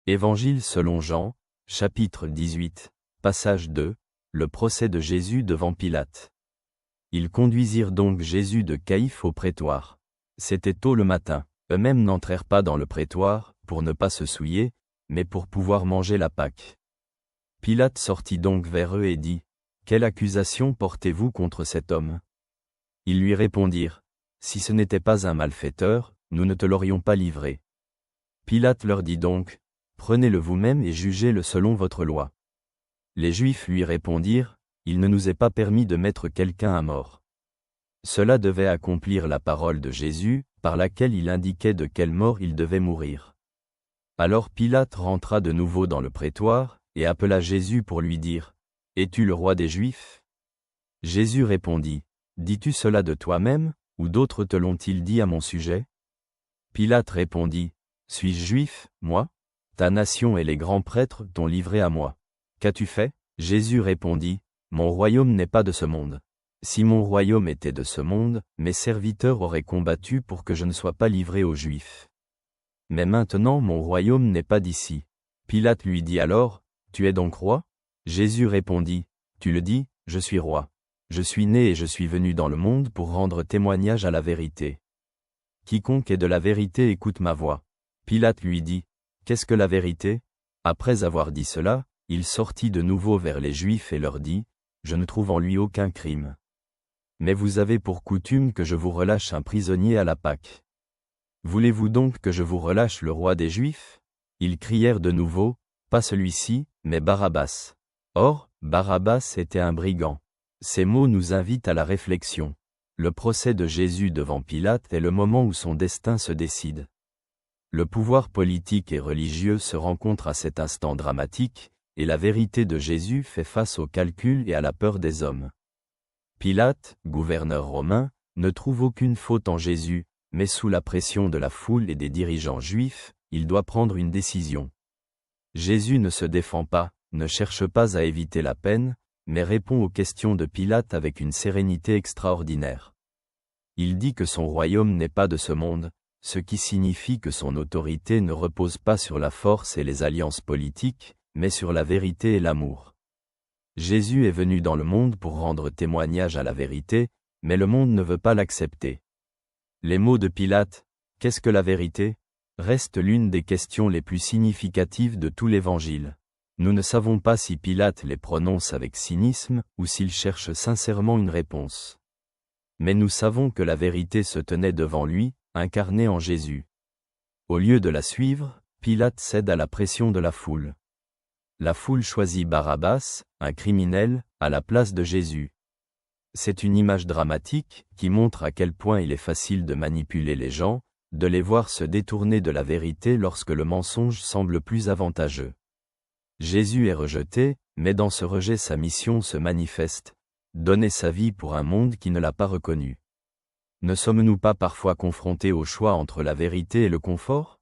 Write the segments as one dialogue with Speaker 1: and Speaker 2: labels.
Speaker 1: Évangile selon Jean, chapitre 18, passage 2, le procès de Jésus devant Pilate. Ils conduisirent donc Jésus de Caïphe au prétoire. C'était tôt le matin. Eux-mêmes n'entrèrent pas dans le prétoire, pour ne pas se souiller, mais pour pouvoir manger la Pâque. Pilate sortit donc vers eux et dit, « Quelle accusation portez-vous contre cet homme ?» Ils lui répondirent, « Si ce n'était pas un malfaiteur, nous ne te l'aurions pas livré. » Pilate leur dit donc, « Prenez-le vous-même et jugez-le selon votre loi. » Les Juifs lui répondirent, « Il ne nous est pas permis de mettre quelqu'un à mort. » Cela devait accomplir la parole de Jésus, par laquelle il indiquait de quelle mort il devait mourir. Alors Pilate rentra de nouveau dans le prétoire, et appela Jésus pour lui dire, « Es-tu le roi des Juifs ?» Jésus répondit, « Dis-tu cela de toi-même, ou d'autres te l'ont-ils dit à mon sujet ?» Pilate répondit, « Suis-je juif, moi ? Ta nation et les grands prêtres t'ont livré à moi. Qu'as-tu fait ?» Jésus répondit, « Mon royaume n'est pas de ce monde. Si mon royaume était de ce monde, mes serviteurs auraient combattu pour que je ne sois pas livré aux Juifs. Mais maintenant mon royaume n'est pas d'ici. » Pilate lui dit alors, « Tu es donc roi ?» Jésus répondit, « Tu le dis, je suis roi. Je suis né et je suis venu dans le monde pour rendre témoignage à la vérité. Quiconque est de la vérité écoute ma voix. » Pilate lui dit, « Qu'est-ce que la vérité ?» Après avoir dit cela, il sortit de nouveau vers les Juifs et leur dit, « Je ne trouve en lui aucun crime. Mais vous avez pour coutume que je vous relâche un prisonnier à la Pâque. Voulez-vous donc que je vous relâche le roi des Juifs ?» Ils crièrent de nouveau, « Pas celui-ci, mais Barabbas. » Or, Barabbas était un brigand. Ces mots nous invitent à la réflexion. Le procès de Jésus devant Pilate est le moment où son destin se décide. Le pouvoir politique et religieux se rencontrent à cet instant dramatique, et la vérité de Jésus fait face au calcul et à la peur des hommes. Pilate, gouverneur romain, ne trouve aucune faute en Jésus, mais sous la pression de la foule et des dirigeants juifs, il doit prendre une décision. Jésus ne se défend pas, ne cherche pas à éviter la peine, mais répond aux questions de Pilate avec une sérénité extraordinaire. Il dit que son royaume n'est pas de ce monde, ce qui signifie que son autorité ne repose pas sur la force et les alliances politiques, mais sur la vérité et l'amour. Jésus est venu dans le monde pour rendre témoignage à la vérité, mais le monde ne veut pas l'accepter. Les mots de Pilate, « Qu'est-ce que la vérité ?» restent l'une des questions les plus significatives de tout l'Évangile. Nous ne savons pas si Pilate les prononce avec cynisme ou s'il cherche sincèrement une réponse. Mais nous savons que la vérité se tenait devant lui, incarnée en Jésus. Au lieu de la suivre, Pilate cède à la pression de la foule. La foule choisit Barabbas, un criminel, à la place de Jésus. C'est une image dramatique qui montre à quel point il est facile de manipuler les gens, de les voir se détourner de la vérité lorsque le mensonge semble plus avantageux. Jésus est rejeté, mais dans ce rejet sa mission se manifeste, donner sa vie pour un monde qui ne l'a pas reconnu. Ne sommes-nous pas parfois confrontés au choix entre la vérité et le confort ?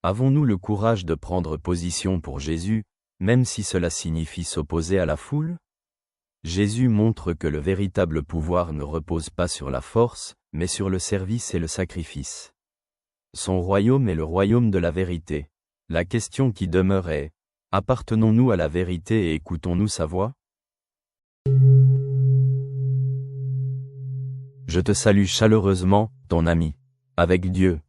Speaker 1: Avons-nous le courage de prendre position pour Jésus, même si cela signifie s'opposer à la foule ? Jésus montre que le véritable pouvoir ne repose pas sur la force, mais sur le service et le sacrifice. Son royaume est le royaume de la vérité. La question qui demeure est, appartenons-nous à la vérité et écoutons-nous sa voix ? Je te salue chaleureusement, ton ami. Avec Dieu.